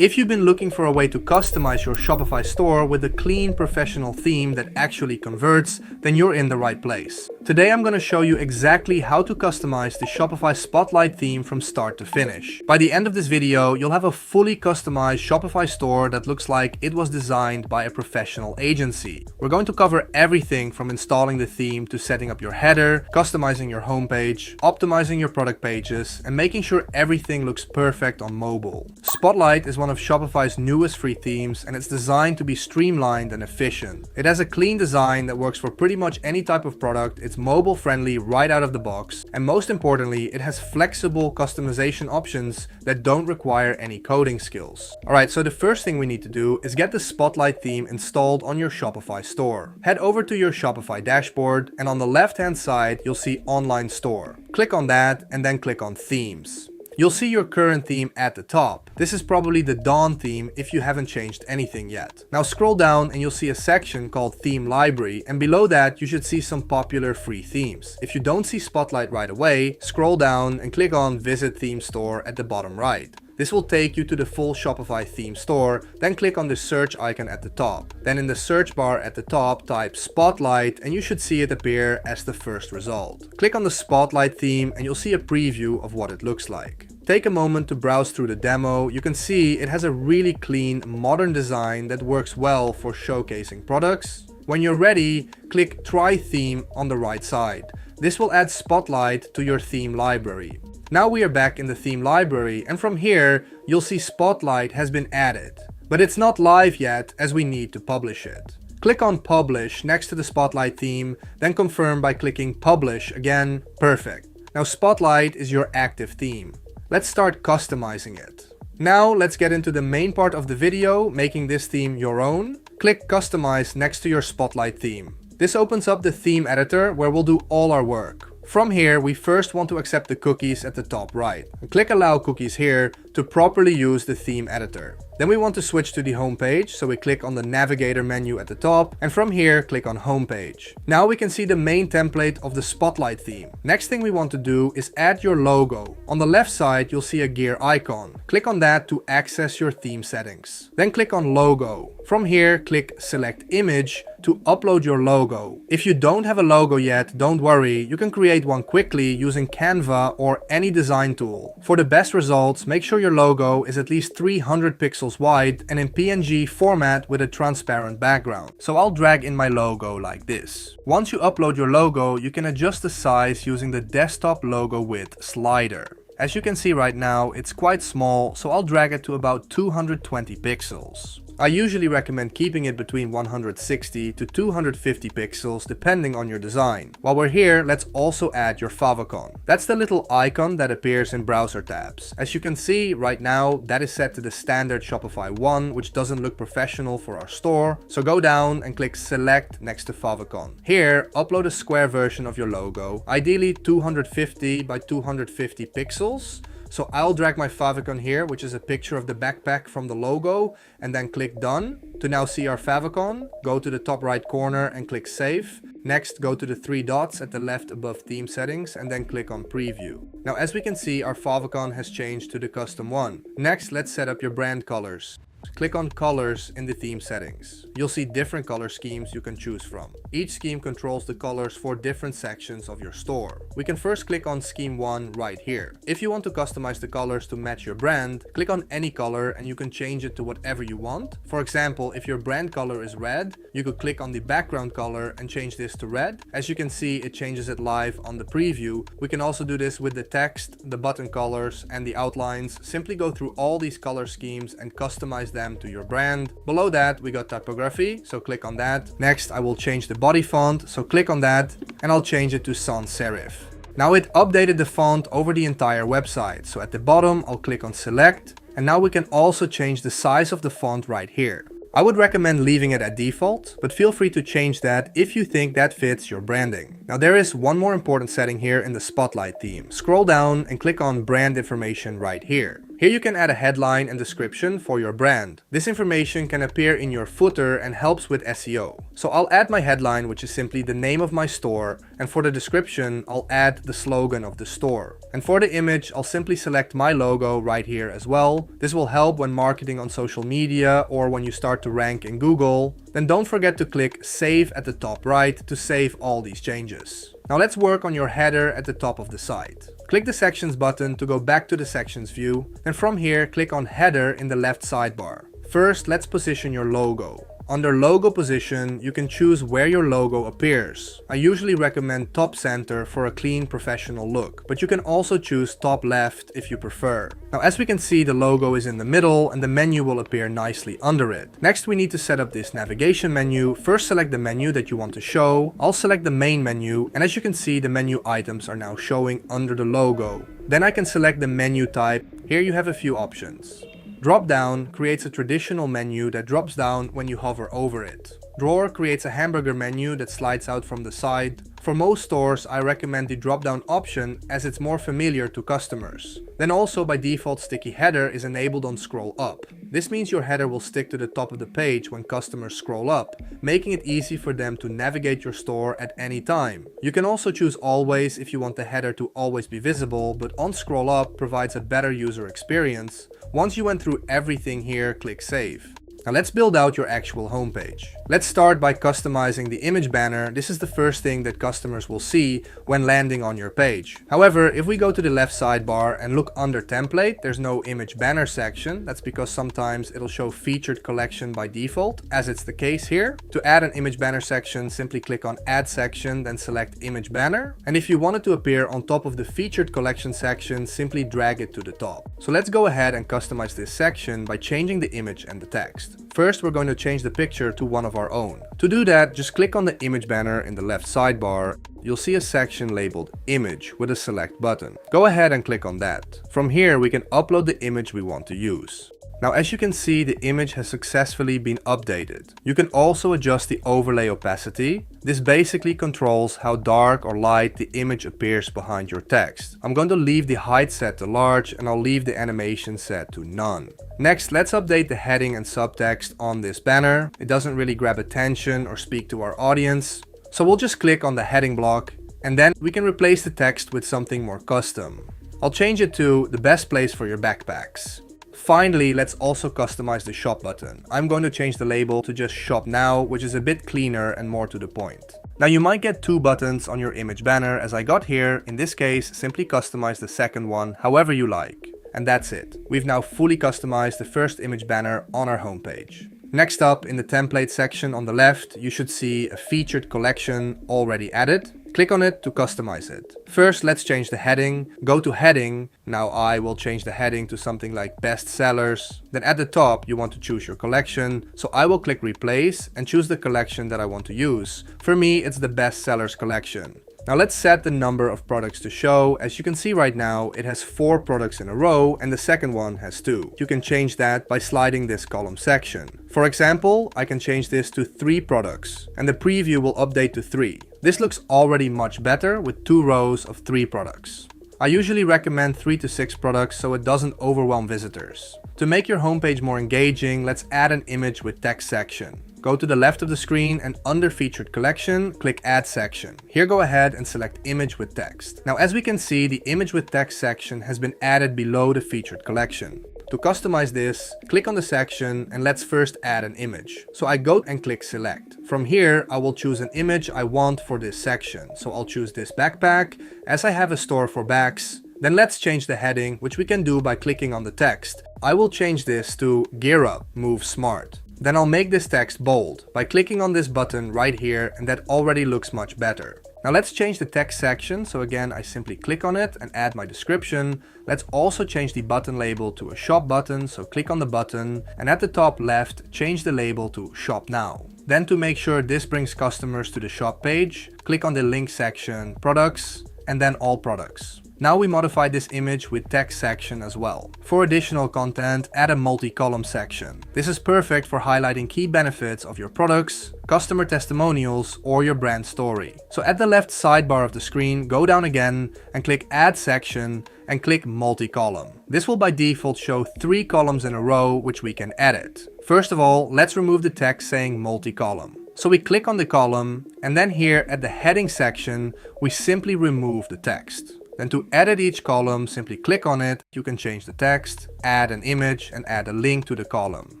If you've been looking for a way to customize your Shopify store with a clean professional theme that actually converts, then you're in the right place. Today I'm going to show you exactly how to customize the Shopify Spotlight theme from start to finish. By the end of this video, you'll have a fully customized Shopify store that looks like it was designed by a professional agency. We're going to cover everything from installing the theme to setting up your header, customizing your homepage, optimizing your product pages, and making sure everything looks perfect on mobile. Spotlight is one of Shopify's newest free themes, and it's designed to be streamlined and efficient. It has a clean design that works for pretty much any type of product. It's mobile friendly right out of the box, and most importantly, it has flexible customization options that don't require any coding skills. Alright, so the first thing we need to do is get the Spotlight theme installed on your Shopify store. Head over to your Shopify dashboard, and on the left hand side you'll see Online Store. Click on that and then click on Themes. You'll see your current theme at the top. This is probably the Dawn theme if you haven't changed anything yet. Now scroll down and you'll see a section called Theme Library, and below that you should see some popular free themes. If you don't see Spotlight right away, scroll down and click on Visit Theme Store at the bottom right. This will take you to the full Shopify theme store, then click on the search icon at the top. Then in the search bar at the top, type Spotlight and you should see it appear as the first result. Click on the Spotlight theme and you'll see a preview of what it looks like. Take a moment to browse through the demo. You can see it has a really clean, modern design that works well for showcasing products. When you're ready, click Try Theme on the right side. This will add Spotlight to your theme library. Now we are back in the theme library, and from here you'll see Spotlight has been added. But it's not live yet as we need to publish it. Click on Publish next to the Spotlight theme, then confirm by clicking Publish again. Perfect. Now Spotlight is your active theme. Let's start customizing it. Now let's get into the main part of the video, making this theme your own. Click Customize next to your Spotlight theme. This opens up the theme editor where we'll do all our work. From here, we first want to accept the cookies at the top right. Click Allow Cookies here to properly use the theme editor. Then we want to switch to the home page, so we click on the navigator menu at the top, and from here click on home page. Now we can see the main template of the Spotlight theme. Next thing we want to do is add your logo. On the left side you'll see a gear icon. Click on that to access your theme settings. Then click on Logo. From here click Select Image to upload your logo. If you don't have a logo yet, don't worry, you can create one quickly using Canva or any design tool. For the best results, make sure your logo is at least 300 pixels wide and in PNG format with a transparent background. So I'll drag in my logo like this. Once you upload your logo, you can adjust the size using the desktop logo width slider. As you can see right now, it's quite small, so I'll drag it to about 220 pixels. I usually recommend keeping it between 160 to 250 pixels depending on your design. While we're here, let's also add your favicon. That's the little icon that appears in browser tabs. As you can see right now, that is set to the standard Shopify 1, which doesn't look professional for our store. So go down and click Select next to favicon. Here, upload a square version of your logo, ideally 250 by 250 pixels. So I'll drag my favicon here, which is a picture of the backpack from the logo, and then click Done. To now see our favicon, go to the top right corner and click Save. Next, go to the three dots at the left above theme settings and then click on Preview. Now as we can see, our favicon has changed to the custom one. Next, let's set up your brand colors. Click on Colors in the theme settings. You'll see different color schemes you can choose from. Each scheme controls the colors for different sections of your store. We can first click on Scheme 1 right here. If you want to customize the colors to match your brand, click on any color and you can change it to whatever you want. For example, if your brand color is red, you could click on the background color and change this to red. As you can see, it changes it live on the preview. We can also do this with the text, the button colors, and the outlines. Simply go through all these color schemes and customize them to your brand. Below that we got typography, so click on that. Next I will change the body font, so click on that and I'll change it to sans serif. Now it updated the font over the entire website, so at the bottom I'll click on Select, and now we can also change the size of the font right here. I would recommend leaving it at default, but feel free to change that if you think that fits your branding. Now there is one more important setting here in the Spotlight theme. Scroll down and click on Brand Information right here. Here you can add a headline and description for your brand. This information can appear in your footer and helps with SEO. So I'll add my headline, which is simply the name of my store, and for the description, I'll add the slogan of the store. And for the image, I'll simply select my logo right here as well. This will help when marketing on social media or when you start to rank in Google. Then don't forget to click Save at the top right to save all these changes. Now let's work on your header at the top of the site. Click the Sections button to go back to the Sections view, and from here click on Header in the left sidebar. First, let's position your logo. Under Logo Position, you can choose where your logo appears. I usually recommend top center for a clean professional look, but you can also choose top left if you prefer. Now as we can see, the logo is in the middle and the menu will appear nicely under it. Next we need to set up this navigation menu. First select the menu that you want to show. I'll select the main menu, and as you can see, the menu items are now showing under the logo. Then I can select the menu type. Here you have a few options. Drop down creates a traditional menu that drops down when you hover over it. Drawer creates a hamburger menu that slides out from the side. For most stores, I recommend the drop-down option as it's more familiar to customers. Then also by default, sticky header is enabled on scroll up. This means your header will stick to the top of the page when customers scroll up, making it easy for them to navigate your store at any time. You can also choose always if you want the header to always be visible, but on scroll up provides a better user experience. Once you went through everything here, click Save. Now let's build out your actual homepage. Let's start by customizing the image banner. This is the first thing that customers will see when landing on your page. However, if we go to the left sidebar and look under template, there's no image banner section. That's because sometimes it'll show featured collection by default, as it's the case here. To add an image banner section, simply click on Add Section, then select Image Banner. And if you want it to appear on top of the featured collection section, simply drag it to the top. So let's go ahead and customize this section by changing the image and the text. First, we're going to change the picture to one of our own. To do that, just click on the image banner in the left sidebar. You'll see a section labeled Image with a select button. Go ahead and click on that. From here, we can upload the image we want to use. Now, as you can see, the image has successfully been updated. You can also adjust the overlay opacity. This basically controls how dark or light the image appears behind your text. I'm going to leave the height set to large, and I'll leave the animation set to none. Next, let's update the heading and subtext on this banner. It doesn't really grab attention or speak to our audience. So we'll just click on the heading block, and then we can replace the text with something more custom. I'll change it to the best place for your backpacks. Finally, let's also customize the shop button. I'm going to change the label to just Shop Now, which is a bit cleaner and more to the point. Now you might get two buttons on your image banner as I got here. In this case, simply customize the second one however you like. And that's it. We've now fully customized the first image banner on our homepage. Next up, in the template section on the left, you should see a featured collection already added. Click on it to customize it. First, let's change the heading. Go to Heading. Now I will change the heading to something like Best Sellers. Then at the top, you want to choose your collection. So I will click Replace and choose the collection that I want to use. For me, it's the Best Sellers collection. Now let's set the number of products to show. As you can see right now, it has 4 products in a row and the second one has 2. You can change that by sliding this column section. For example, I can change this to 3 products and the preview will update to 3. This looks already much better with 2 rows of 3 products. I usually recommend 3 to 6 products so it doesn't overwhelm visitors. To make your homepage more engaging, let's add an image with text section. Go to the left of the screen and under Featured Collection, click Add Section. Here go ahead and select Image with Text. Now as we can see, the Image with Text section has been added below the Featured Collection. To customize this, click on the section and let's first add an image. So I go and click Select. From here, I will choose an image I want for this section. So I'll choose this backpack, as I have a store for bags. Then let's change the heading, which we can do by clicking on the text. I will change this to Gear Up, Move Smart. Then I'll make this text bold by clicking on this button right here, and that already looks much better. Now let's change the text section. So again, I simply click on it and add my description. Let's also change the button label to a shop button. So click on the button and at the top left, change the label to Shop Now. Then to make sure this brings customers to the shop page, click on the link section, Products, and then All Products. Now we modified this image with text section as well. For additional content, add a multi-column section. This is perfect for highlighting key benefits of your products, customer testimonials, or your brand story. So at the left sidebar of the screen, go down again and click Add Section and click Multi-Column. This will by default show 3 columns in a row which we can edit. First of all, let's remove the text saying multi-column. So we click on the column, and then here at the heading section, we simply remove the text. Then to edit each column, simply click on it. You can change the text, add an image, and add a link to the column.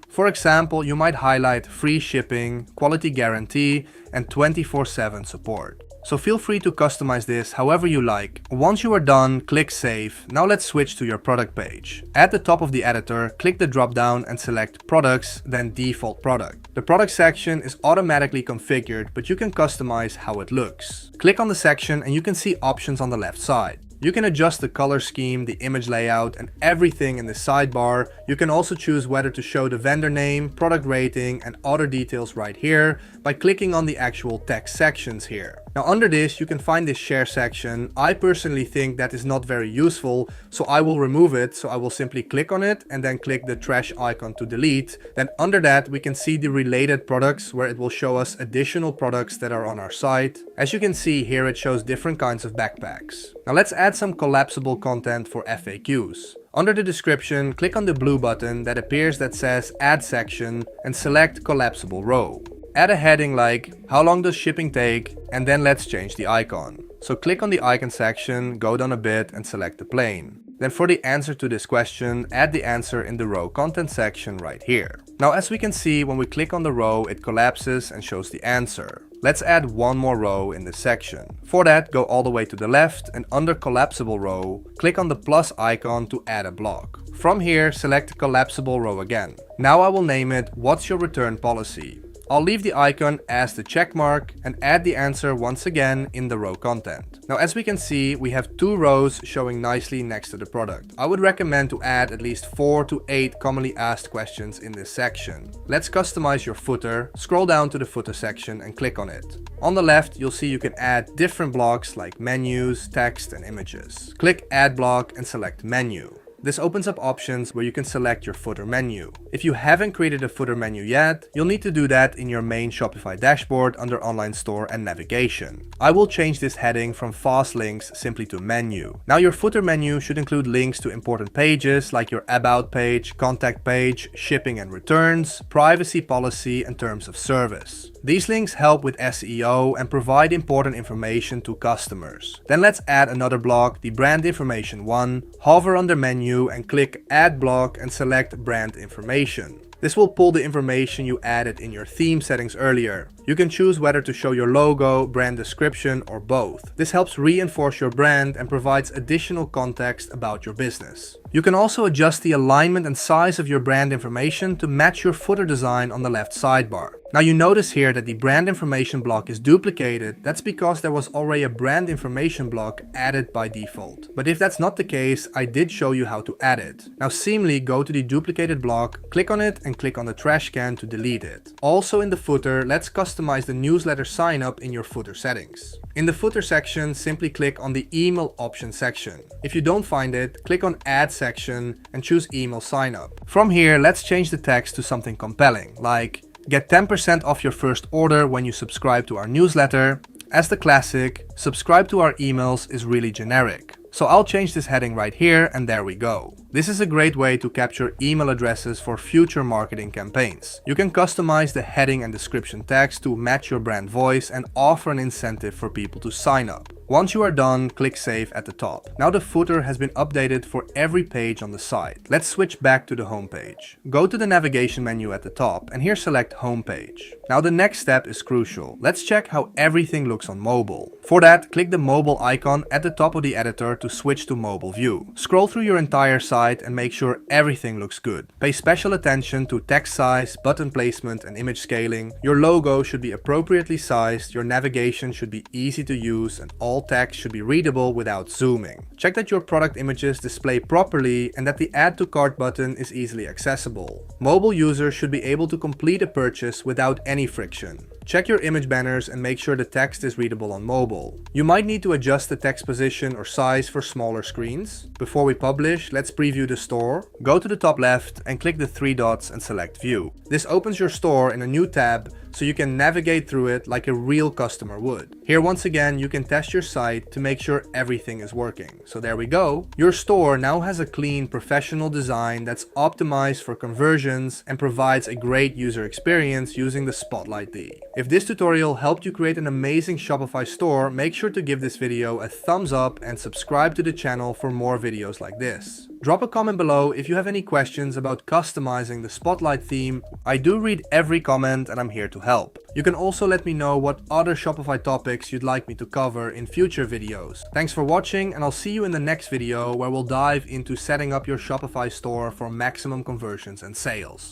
For example, you might highlight free shipping, quality guarantee, and 24/7 support. So feel free to customize this however you like. Once you are done, click Save. Now let's switch to your product page. At the top of the editor, click the drop down and select Products, then Default Product. The product section is automatically configured, but you can customize how it looks. Click on the section and you can see options on the left side. You can adjust the color scheme, the image layout, and everything in the sidebar. You can also choose whether to show the vendor name, product rating, and other details right here by clicking on the actual text sections here. Now under this, you can find this share section. I personally think that is not very useful, so I will remove it. So I will simply click on it and then click the trash icon to delete. Then under that, we can see the related products where it will show us additional products that are on our site. As you can see here, it shows different kinds of backpacks. Now let's add some collapsible content for FAQs. Under the description, click on the blue button that appears that says Add Section and select Collapsible Row. Add a heading like, how long does shipping take? And then let's change the icon. So click on the icon section, go down a bit and select the plane. Then for the answer to this question, add the answer in the row content section right here. Now as we can see, when we click on the row, it collapses and shows the answer. Let's add one more row in this section. For that, go all the way to the left and under collapsible row, click on the plus icon to add a block. From here, select collapsible row again. Now I will name it, what's your return policy? I'll leave the icon as the check mark and add the answer once again in the row content. Now as we can see, we have 2 rows showing nicely next to the product. I would recommend to add at least 4 to 8 commonly asked questions in this section. Let's customize your footer. Scroll down to the footer section and click on it. On the left, you'll see you can add different blocks like menus, text, and images. Click Add Block and select Menu. This opens up options where you can select your footer menu. If you haven't created a footer menu yet, you'll need to do that in your main Shopify dashboard under Online Store and Navigation. I will change this heading from Fast Links simply to Menu. Now your footer menu should include links to important pages like your About page, Contact page, shipping and returns, privacy policy, and terms of service. These links help with SEO and provide important information to customers. Then let's add another block, the brand information one. Hover under Menu and click Add Block and select Brand Information. This will pull the information you added in your theme settings earlier. You can choose whether to show your logo, brand description, or both. This helps reinforce your brand and provides additional context about your business. You can also adjust the alignment and size of your brand information to match your footer design on the left sidebar. Now you notice here that the brand information block is duplicated. That's because there was already a brand information block added by default. But if that's not the case, I did show you how to add it. Now seamlessly go to the duplicated block, click on it and click on the trash can to delete it. Also in the footer, let's customize the newsletter sign up in your footer settings. In the footer section, simply click on the email option section. If you don't find it, click on Add section and choose email sign up. From here, let's change the text to something compelling, like get 10% off your first order when you subscribe to our newsletter. As the classic, subscribe to our emails is really generic. So I'll change this heading right here and there we go. This is a great way to capture email addresses for future marketing campaigns. You can customize the heading and description text to match your brand voice and offer an incentive for people to sign up. Once you are done, click Save at the top. Now the footer has been updated for every page on the site. Let's switch back to the home page. Go to the navigation menu at the top and here select Home Page. Now the next step is crucial. Let's check how everything looks on mobile. For that, click the mobile icon at the top of the editor to switch to mobile view. Scroll through your entire site and make sure everything looks good. Pay special attention to text size, button placement, and image scaling. Your logo should be appropriately sized, your navigation should be easy to use, and all text should be readable without zooming. Check that your product images display properly and that the Add to Cart button is easily accessible. Mobile users should be able to complete a purchase without any friction. Check your image banners and make sure the text is readable on mobile. You might need to adjust the text position or size for smaller screens. Before we publish, let's preview the store. Go to the top left and click the three dots and select View. This opens your store in a new tab so you can navigate through it like a real customer would. Here once again you can test your site to make sure everything is working. So there we go. Your store now has a clean, professional design that's optimized for conversions and provides a great user experience using the Spotlight theme. If this tutorial helped you create an amazing Shopify store, make sure to give this video a thumbs up and subscribe to the channel for more videos like this. Drop a comment below if you have any questions about customizing the Spotlight theme. I do read every comment and I'm here to help. You can also let me know what other Shopify topics you'd like me to cover in future videos. Thanks for watching, and I'll see you in the next video where we'll dive into setting up your Shopify store for maximum conversions and sales.